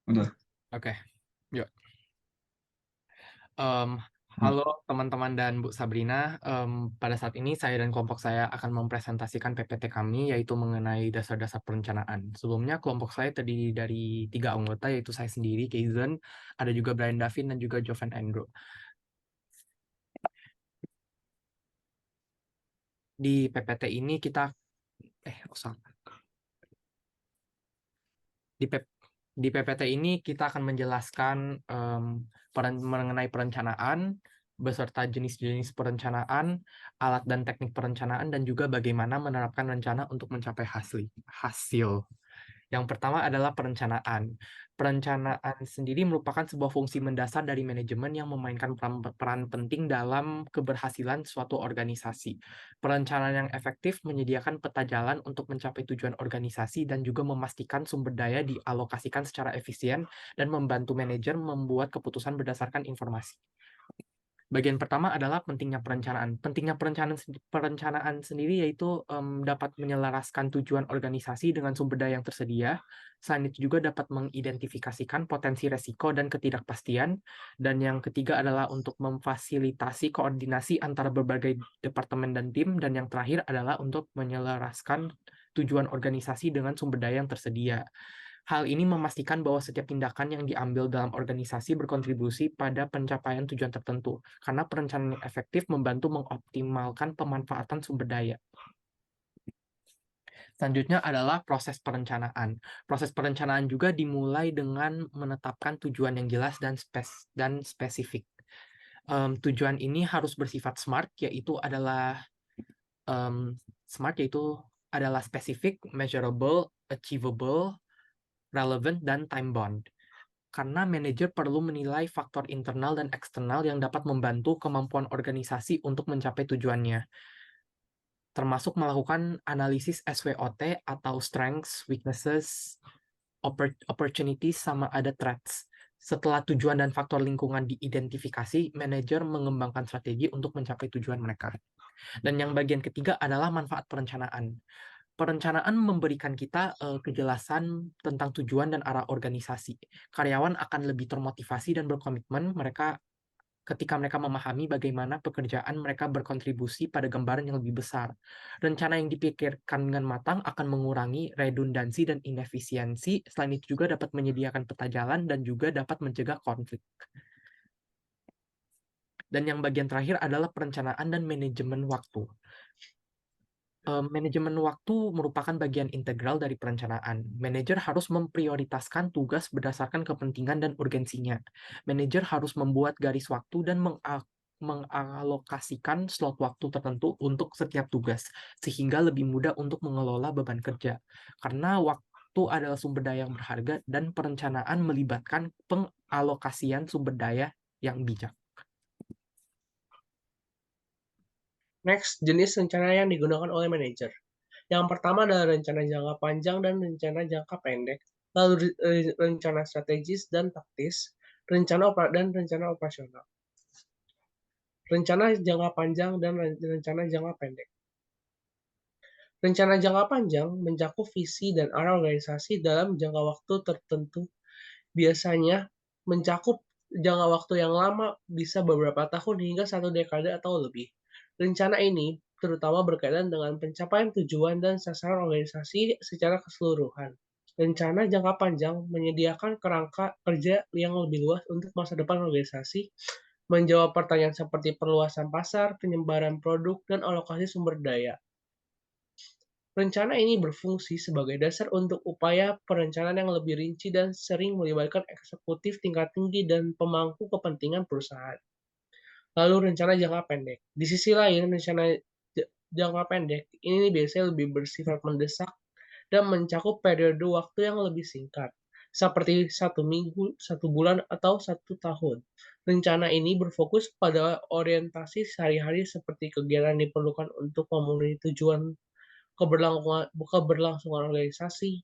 Udah. Oke, yuk. Em, Halo teman-teman dan Bu Sabrina. Pada saat ini saya dan kelompok saya akan mempresentasikan PPT kami, yaitu mengenai dasar-dasar perencanaan. Sebelumnya kelompok saya terdiri dari 3 anggota, yaitu saya sendiri, Kaizen, ada juga Brian Davin dan juga Jovan Andrew. Di PPT ini kita, oh salah. Di, P- di PPT ini kita akan menjelaskan mengenai perencanaan, beserta jenis-jenis perencanaan, alat dan teknik perencanaan, dan juga bagaimana menerapkan rencana untuk mencapai hasil. Yang pertama adalah perencanaan. Perencanaan sendiri merupakan sebuah fungsi mendasar dari manajemen yang memainkan peran penting dalam keberhasilan suatu organisasi. Perencanaan yang efektif menyediakan peta jalan untuk mencapai tujuan organisasi dan juga memastikan sumber daya dialokasikan secara efisien dan membantu manajer membuat keputusan berdasarkan informasi. Bagian pertama adalah pentingnya perencanaan. Pentingnya perencanaan sendiri yaitu dapat menyelaraskan tujuan organisasi dengan sumber daya yang tersedia. Selain itu juga dapat mengidentifikasikan potensi resiko dan ketidakpastian. Dan yang ketiga adalah untuk memfasilitasi koordinasi antara berbagai departemen dan tim. Dan yang terakhir adalah untuk menyelaraskan tujuan organisasi dengan sumber daya yang tersedia. Hal ini memastikan bahwa setiap tindakan yang diambil dalam organisasi berkontribusi pada pencapaian tujuan tertentu, karena perencanaan yang efektif membantu mengoptimalkan pemanfaatan sumber daya. Selanjutnya adalah proses perencanaan. Proses perencanaan juga dimulai dengan menetapkan tujuan yang jelas dan spesifik. Tujuan ini harus bersifat SMART, yaitu adalah spesifik, measurable, achievable, relevant, dan time-bound. Karena manajer perlu menilai faktor internal dan eksternal yang dapat membantu kemampuan organisasi untuk mencapai tujuannya, termasuk melakukan analisis SWOT atau strengths, weaknesses, opportunities, sama ada threats. Setelah tujuan dan faktor lingkungan diidentifikasi, manajer mengembangkan strategi untuk mencapai tujuan mereka. Dan yang bagian ketiga adalah manfaat perencanaan. Perencanaan memberikan kita kejelasan tentang tujuan dan arah organisasi. Karyawan akan lebih termotivasi dan berkomitmen ketika mereka memahami bagaimana pekerjaan mereka berkontribusi pada gambaran yang lebih besar. Rencana yang dipikirkan dengan matang akan mengurangi redundansi dan inefisiensi. Selain itu juga dapat menyediakan peta jalan dan juga dapat mencegah konflik. Dan yang bagian terakhir adalah perencanaan dan manajemen waktu. Manajemen waktu merupakan bagian integral dari perencanaan. Manajer harus memprioritaskan tugas berdasarkan kepentingan dan urgensinya. Manajer harus membuat garis waktu dan mengalokasikan slot waktu tertentu untuk setiap tugas, sehingga lebih mudah untuk mengelola beban kerja. Karena waktu adalah sumber daya yang berharga dan perencanaan melibatkan pengalokasian sumber daya yang bijak. Next, jenis rencana yang digunakan oleh manajer. Yang pertama adalah rencana jangka panjang dan rencana jangka pendek, lalu rencana strategis dan taktis, rencana operasional. Rencana jangka panjang dan rencana jangka pendek. Rencana jangka panjang mencakup visi dan arah organisasi dalam jangka waktu tertentu. Biasanya mencakup jangka waktu yang lama, bisa beberapa tahun hingga 1 dekade atau lebih. Rencana ini terutama berkaitan dengan pencapaian tujuan dan sasaran organisasi secara keseluruhan. Rencana jangka panjang menyediakan kerangka kerja yang lebih luas untuk masa depan organisasi, menjawab pertanyaan seperti perluasan pasar, penyebaran produk, dan alokasi sumber daya. Rencana ini berfungsi sebagai dasar untuk upaya perencanaan yang lebih rinci dan sering melibatkan eksekutif tingkat tinggi dan pemangku kepentingan perusahaan. Lalu rencana jangka pendek. Di sisi lain, rencana jangka pendek ini biasanya lebih bersifat mendesak dan mencakup periode waktu yang lebih singkat, seperti 1 minggu, 1 bulan, atau 1 tahun. Rencana ini berfokus pada orientasi sehari-hari seperti kegiatan yang diperlukan untuk memenuhi tujuan keberlangsungan organisasi.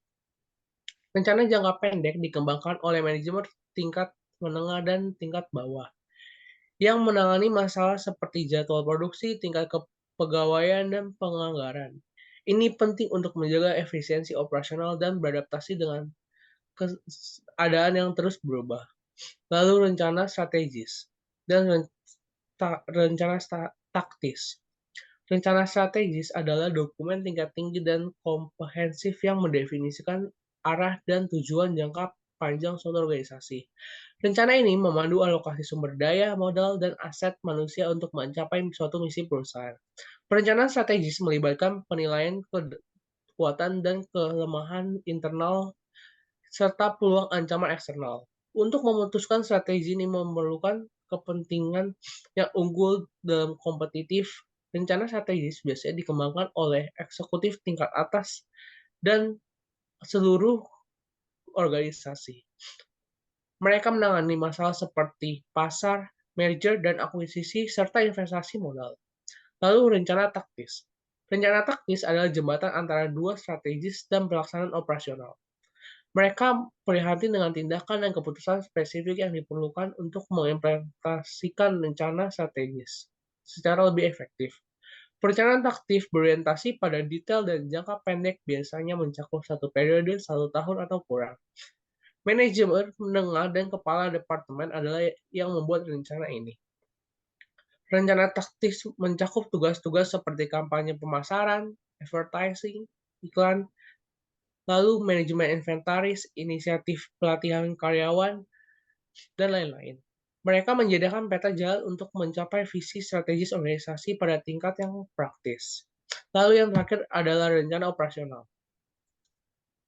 Rencana jangka pendek dikembangkan oleh manajemen tingkat menengah dan tingkat bawah yang menangani masalah seperti jadwal produksi, tingkat kepegawaian, dan penganggaran. Ini penting untuk menjaga efisiensi operasional dan beradaptasi dengan keadaan yang terus berubah. Lalu rencana strategis dan rencana taktis. Rencana strategis adalah dokumen tingkat tinggi dan komprehensif yang mendefinisikan arah dan tujuan jangka panjang suatu organisasi. Rencana ini memandu alokasi sumber daya, modal, dan aset manusia untuk mencapai suatu misi perusahaan. Perencanaan strategis melibatkan penilaian kekuatan dan kelemahan internal serta peluang ancaman eksternal. Untuk memutuskan strategi ini memerlukan kepentingan yang unggul dalam kompetitif. Rencana strategis biasanya dikembangkan oleh eksekutif tingkat atas dan seluruh organisasi. Mereka menangani masalah seperti pasar, merger dan akuisisi, serta investasi modal. Lalu rencana taktis. Rencana taktis adalah jembatan antara dua strategis dan pelaksanaan operasional. Mereka prihatin dengan tindakan dan keputusan spesifik yang diperlukan untuk mengimplementasikan rencana strategis secara lebih efektif. Perencanaan taktis berorientasi pada detail dan jangka pendek biasanya mencakup satu periode, 1 tahun atau kurang. Manajemen menengah dan kepala departemen adalah yang membuat rencana ini. Rencana taktis mencakup tugas-tugas seperti kampanye pemasaran, advertising, iklan, lalu manajemen inventaris, inisiatif pelatihan karyawan, dan lain-lain. Mereka menyediakan peta jalan untuk mencapai visi strategis organisasi pada tingkat yang praktis. Lalu yang terakhir adalah rencana operasional.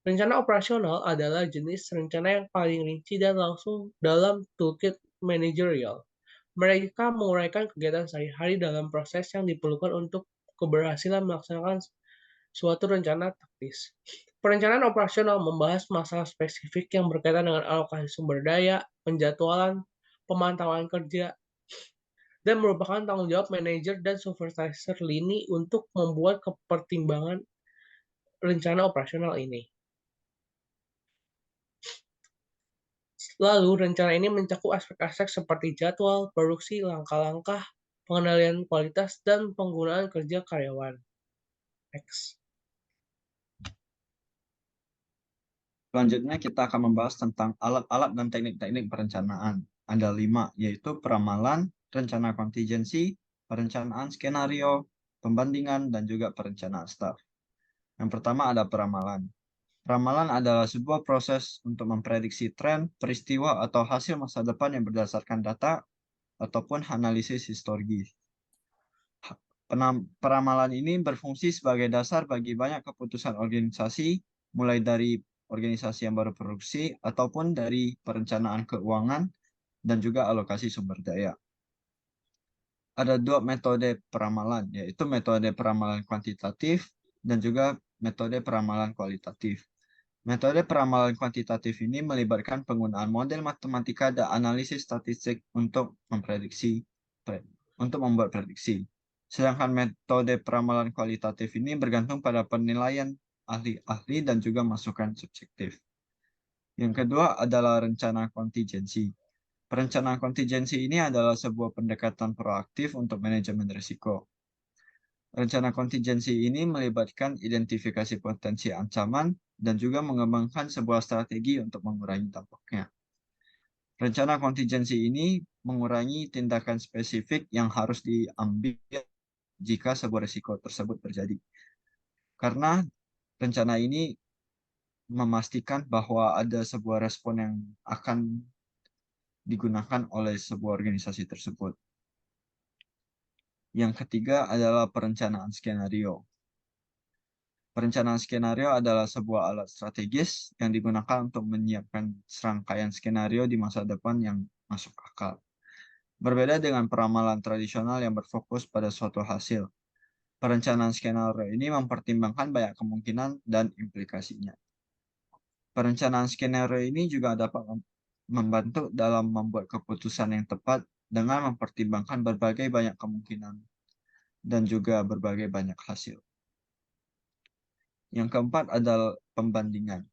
Rencana operasional adalah jenis rencana yang paling rinci dan langsung dalam toolkit manajerial. Mereka menguraikan kegiatan sehari-hari dalam proses yang diperlukan untuk keberhasilan melaksanakan suatu rencana taktis. Perencanaan operasional membahas masalah spesifik yang berkaitan dengan alokasi sumber daya, penjadwalan, pemantauan kerja, dan merupakan tanggung jawab manajer dan supervisor lini untuk membuat pertimbangan rencana operasional ini. Lalu, rencana ini mencakup aspek-aspek seperti jadwal, produksi, langkah-langkah, pengendalian kualitas, dan penggunaan kerja karyawan. Next. Selanjutnya kita akan membahas tentang alat-alat dan teknik-teknik perencanaan. Ada 5, yaitu peramalan, rencana kontingensi, perencanaan skenario, pembandingan, dan juga perencanaan staf. Yang pertama ada peramalan. Peramalan adalah sebuah proses untuk memprediksi tren, peristiwa, atau hasil masa depan yang berdasarkan data ataupun analisis historis. Peramalan ini berfungsi sebagai dasar bagi banyak keputusan organisasi, mulai dari organisasi yang baru produksi, ataupun dari perencanaan keuangan, dan juga alokasi sumber daya. Ada 2 metode peramalan, yaitu metode peramalan kuantitatif dan juga metode peramalan kualitatif. Metode peramalan kuantitatif ini melibatkan penggunaan model matematika dan analisis statistik untuk membuat prediksi. Sedangkan metode peramalan kualitatif ini bergantung pada penilaian ahli-ahli dan juga masukan subjektif. Yang kedua adalah rencana kontingensi. Perencanaan kontingensi ini adalah sebuah pendekatan proaktif untuk manajemen risiko. Rencana kontingensi ini melibatkan identifikasi potensi ancaman dan juga mengembangkan sebuah strategi untuk mengurangi dampaknya. Rencana kontingensi ini mengurangi tindakan spesifik yang harus diambil jika sebuah risiko tersebut terjadi. Karena rencana ini memastikan bahwa ada sebuah respon yang akan digunakan oleh sebuah organisasi tersebut. Yang ketiga adalah perencanaan skenario. Perencanaan skenario adalah sebuah alat strategis yang digunakan untuk menyiapkan serangkaian skenario di masa depan yang masuk akal. Berbeda dengan peramalan tradisional yang berfokus pada suatu hasil, perencanaan skenario ini mempertimbangkan banyak kemungkinan dan implikasinya. Perencanaan skenario ini juga dapat membantu dalam membuat keputusan yang tepat dengan mempertimbangkan berbagai banyak kemungkinan dan juga berbagai banyak hasil. Yang keempat adalah pembandingan.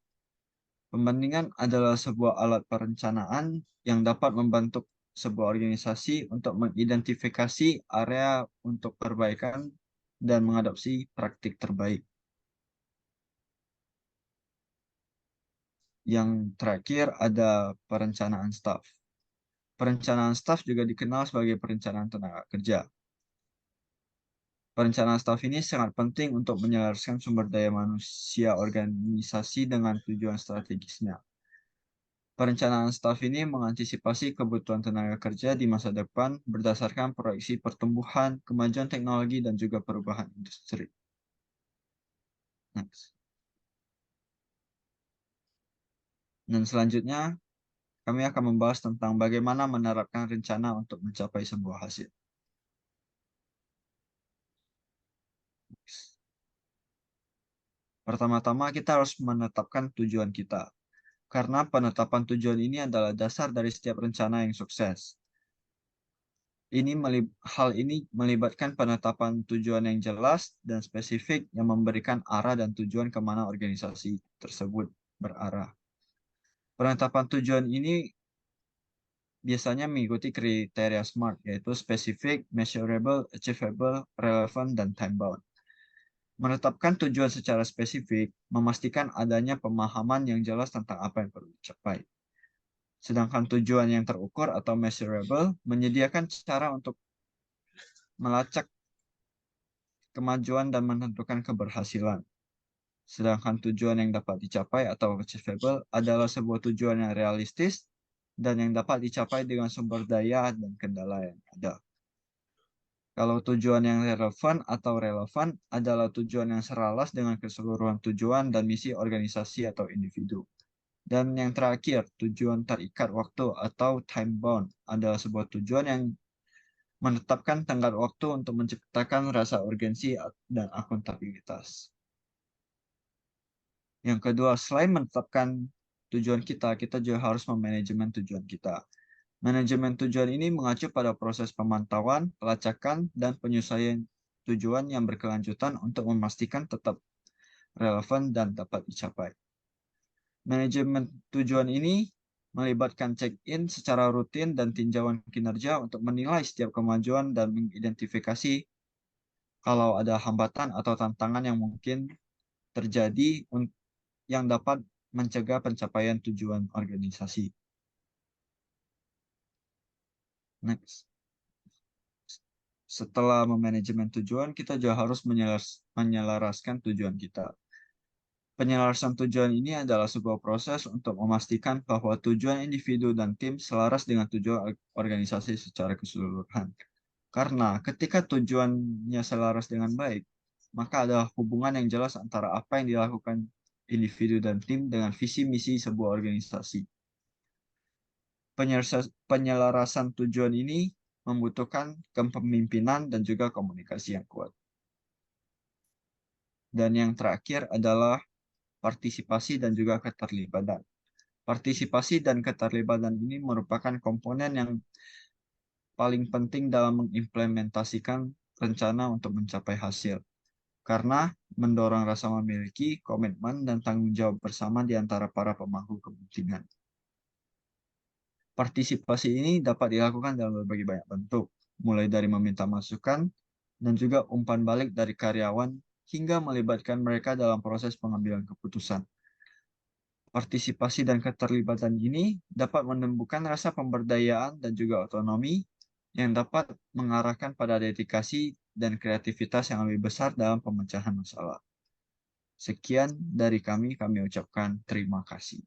Pembandingan adalah sebuah alat perencanaan yang dapat membantu sebuah organisasi untuk mengidentifikasi area untuk perbaikan dan mengadopsi praktik terbaik. Yang terakhir ada perencanaan staf. Perencanaan staf juga dikenal sebagai perencanaan tenaga kerja. Perencanaan staf ini sangat penting untuk menyelaraskan sumber daya manusia organisasi dengan tujuan strategisnya. Perencanaan staf ini mengantisipasi kebutuhan tenaga kerja di masa depan berdasarkan proyeksi pertumbuhan, kemajuan teknologi, dan juga perubahan industri. Next. Dan selanjutnya, kami akan membahas tentang bagaimana menerapkan rencana untuk mencapai sebuah hasil. Pertama-tama, kita harus menetapkan tujuan kita. Karena penetapan tujuan ini adalah dasar dari setiap rencana yang sukses. Hal ini melibatkan penetapan tujuan yang jelas dan spesifik yang memberikan arah dan tujuan kemana organisasi tersebut berarah. Penetapan tujuan ini biasanya mengikuti kriteria SMART, yaitu specific, measurable, achievable, relevant, dan time-bound. Menetapkan tujuan secara spesifik memastikan adanya pemahaman yang jelas tentang apa yang perlu dicapai. Sedangkan tujuan yang terukur atau measurable menyediakan cara untuk melacak kemajuan dan menentukan keberhasilan. Sedangkan tujuan yang dapat dicapai atau achievable adalah sebuah tujuan yang realistis dan yang dapat dicapai dengan sumber daya dan kendala yang ada. Kalau tujuan yang relevan atau relevan adalah tujuan yang selaras dengan keseluruhan tujuan dan misi organisasi atau individu. Dan yang terakhir, tujuan terikat waktu atau time bound adalah sebuah tujuan yang menetapkan tenggat waktu untuk menciptakan rasa urgensi dan akuntabilitas. Yang kedua, selain menetapkan tujuan kita juga harus memanajemen tujuan kita. Manajemen tujuan ini mengacu pada proses pemantauan, pelacakan, dan penyesuaian tujuan yang berkelanjutan untuk memastikan tetap relevan dan dapat dicapai. Manajemen tujuan ini melibatkan check-in secara rutin dan tinjauan kinerja untuk menilai setiap kemajuan dan mengidentifikasi kalau ada hambatan atau tantangan yang mungkin terjadi yang dapat mencegah pencapaian tujuan organisasi. Next. Setelah memanajemen tujuan, kita juga harus menyelaraskan tujuan kita. Penyelarasan tujuan ini adalah sebuah proses untuk memastikan bahwa tujuan individu dan tim selaras dengan tujuan organisasi secara keseluruhan. Karena ketika tujuannya selaras dengan baik, maka ada hubungan yang jelas antara apa yang dilakukan individu dan tim dengan visi misi sebuah organisasi. Penyelarasan tujuan ini membutuhkan kepemimpinan dan juga komunikasi yang kuat. Dan yang terakhir adalah partisipasi dan juga keterlibatan. Partisipasi dan keterlibatan ini merupakan komponen yang paling penting dalam mengimplementasikan rencana untuk mencapai hasil. Karena mendorong rasa memiliki, komitmen, dan tanggung jawab bersama di antara para pemangku kepentingan. Partisipasi ini dapat dilakukan dalam berbagai banyak bentuk, mulai dari meminta masukan dan juga umpan balik dari karyawan hingga melibatkan mereka dalam proses pengambilan keputusan. Partisipasi dan keterlibatan ini dapat menumbuhkan rasa pemberdayaan dan juga otonomi yang dapat mengarahkan pada dedikasi dan kreativitas yang lebih besar dalam pemecahan masalah. Sekian dari kami ucapkan terima kasih.